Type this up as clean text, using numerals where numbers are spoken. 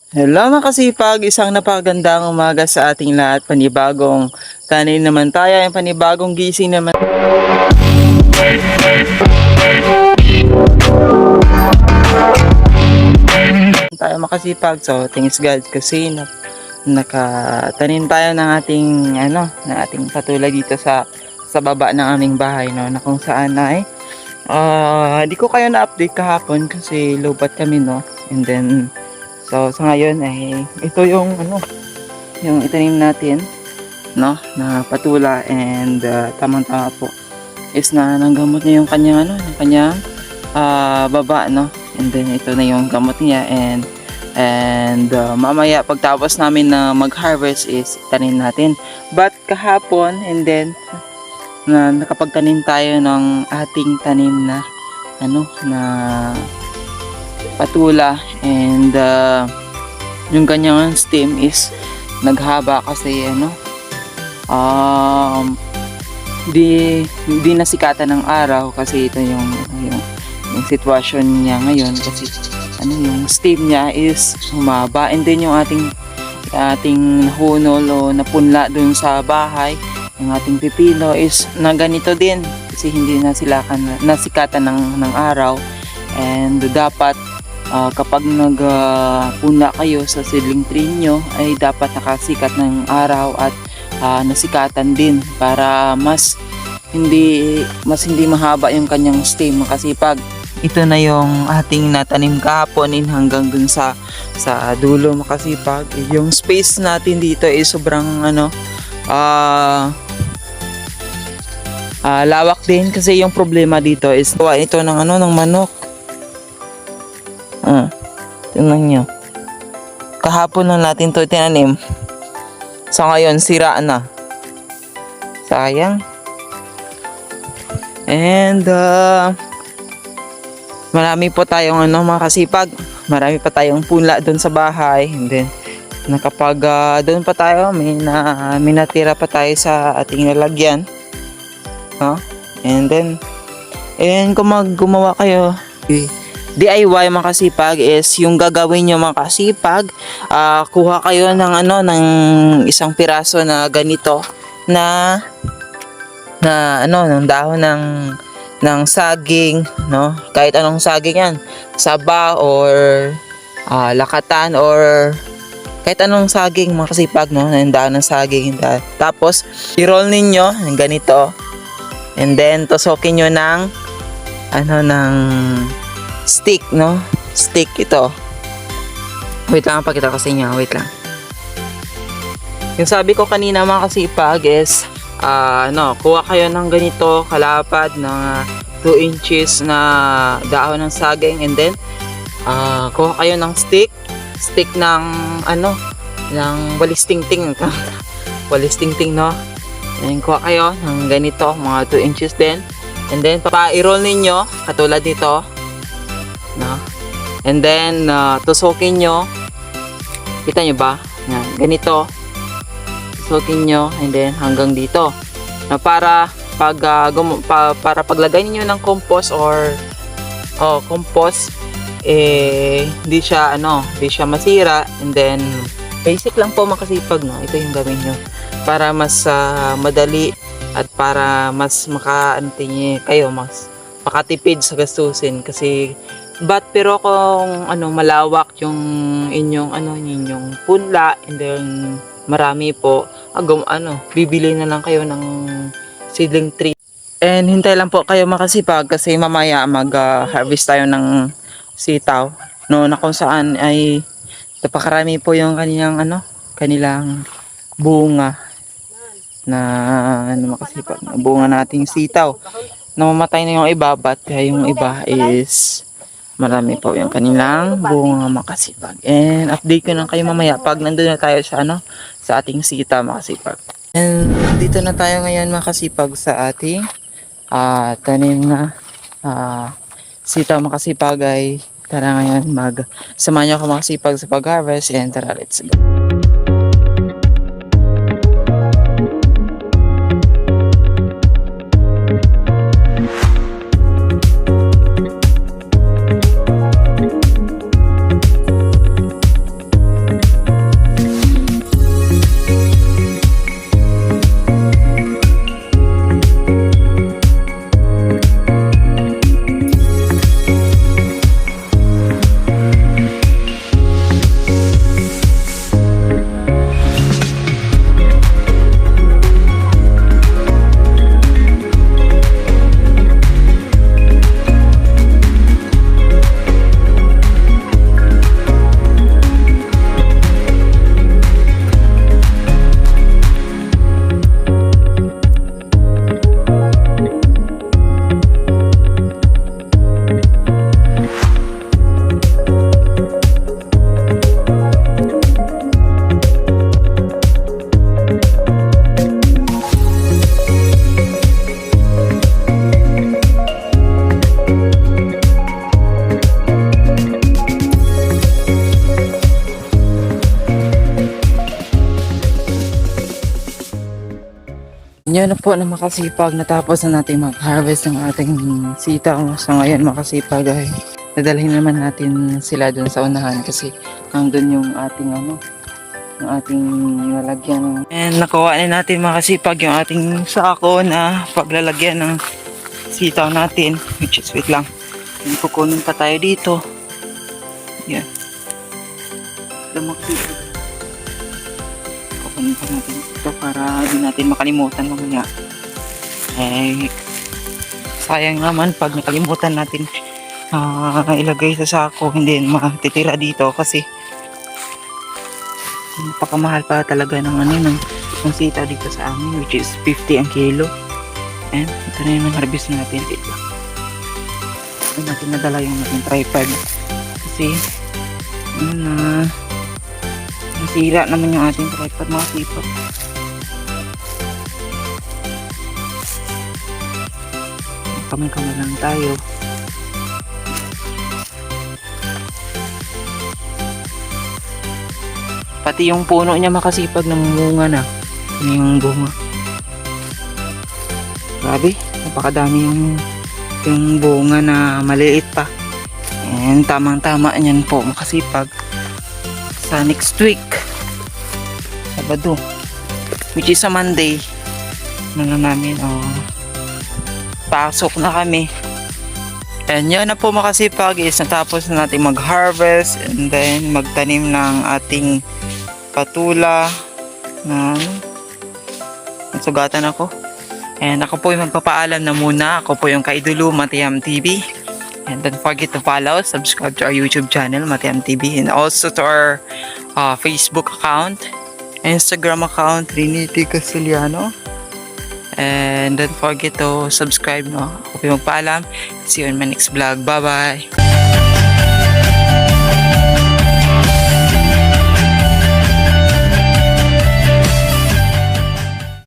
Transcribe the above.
Hello mga kasipag, isang napakagandang umaga sa ating lahat. Panibagong tanim naman tayo, yung panibagong gising naman tayo makasipag. So thanks God kasi nakatanim tayo ng ating patulay dito sa baba ng aming bahay, no, na kung saan ay di ko kayo na-update kahapon kasi lobat kami, no. And then so sa ngayon ay ito yung itanim natin, no, na patula. And tamang-tama po is na nanggamot niya yung kanyang baba, no. And then ito na yung gamot niya. And mamaya pagtapos namin na mag-harvest is tanim natin. But kahapon, and then na nakapagtanim tayo ng ating tanim na na patula. And yung kanyang stem is naghaba kasi di nasikatan ng araw kasi ito yung sitwasyon niya ngayon kasi yung stem niya is humaba. And then yung ating hunol o napunla dun sa bahay, yung ating pipino is na ganito din kasi hindi nasikatan ng araw. And dapat kapag nagpunla kayo sa seedling tree nyo ay dapat nakasikat ng araw at nasikatan din para mas hindi mahaba yung kanyang stem, makasipag. Ito na yung ating natanim kahapon hanggang dun sa dulo, makasipag. Yung space natin dito is sobrang lawak din kasi yung problema dito is ito ng manok. Tingnan nyo. Kahapon lang natin to tinanim. So ngayon sira na. Sayang. And marami po tayong mga kasipag. Marami pa tayong punla doon sa bahay. And then nakapag doon pa tayo, may natira pa tayo sa ating lalagyan. And then kung gumawa kayo DIY mga kasipag is yung gagawin nyo mga kasipag, kuha kayo ng isang piraso na ganito ng dahon ng saging, no, kahit anong saging yan, saba or lakatan or kahit anong saging mga kasipag, no, ng dahon ng saging. Tapos i-roll ninyo ng ganito, and then tusokin nyo ng stick, no? Stick ito. Wait lang, pakita ko sa inyo. Wait lang. Yung sabi ko kanina mga kasipag is kuha kayo ng ganito kalapad na 2 inches na dahon ng saging. And then kuha kayo ng stick ng ng walis tingting. Walis tingting, no? And kuha kayo ng ganito, mga 2 inches din. And then i-roll ninyo katulad nito, no? And then tusukin nyo, kita nyo ba? Yan, ganito tusukin nyo, and then hanggang dito na para paglagay niyo ng compost or compost hindi siya masira. And then basic lang po makasipag, no? Ito yung gawin nyo para mas madali at para mas kayo mas makatipid sa gastusin kasi pero kung malawak yung inyong punla, and then marami po, bibili na lang kayo ng seedling tree. And hintay lang po kayo makasipag kasi mamaya mag-harvest tayo ng sitaw, no, na kung saan ay napakarami po yung kanilang bunga na makasipag na bunga nating sitaw. Namamatay na yung iba, but yung iba is marami po yung kanilang bunga, makasipag. And update ko na kayo mamaya pag nandun na tayo sa ating sita, makasipag. And dito na tayo ngayon makasipag sa ating tanim na sita, makasipag. Ay tara ngayon samahan nyo ako makasipag sa pag-harvest. And tara, let's go. Yun na po na makasipag, natapos na natin mag-harvest ng ating sitaw. So ngayon makasipag ay dadalhin naman natin sila dun sa unahan kasi nandun yung ating yung ating lalagyan. And nakuha na natin makasipag yung ating sako na paglalagyan ng sitaw natin, which is wait lang. Kukunin pa tayo dito. Yan. Makasipag. Kukunin pa natin ito para di natin makalimutan mamaya. Eh, sayang naman pag nakalimutan natin ilagay sa sako, hindi matitira dito kasi napakamahal pa talaga ng ng sitaw dito sa amin, which is 50 ang kilo. And ito na yung harvest natin dito. Ito natin nadala yung ating tripod kasi nasira naman yung ating tripod, mga sipag. Kamay-kamay lang tayo. Pati yung puno niya makasipag ng bunga na. Yung bunga. Grabe, napakadami yung bunga na maliit pa. And tamang-tama niyan po makasipag sa next week. Sabado. Which is a Monday. Namin, pasok na kami. And yun na po makasipag is natapos na natin mag-harvest and then magtanim ng ating patula na nasugatan ako. And ako po yung magpapaalam na muna. Ako po yung Kaidulu Matiam TV. And don't forget to follow, subscribe to our YouTube channel Matiam TV, and also to our Facebook account, Instagram account Trinity Castiliano. And don't forget to subscribe, no? Ako po yung magpaalam. See you in my next vlog. Bye bye.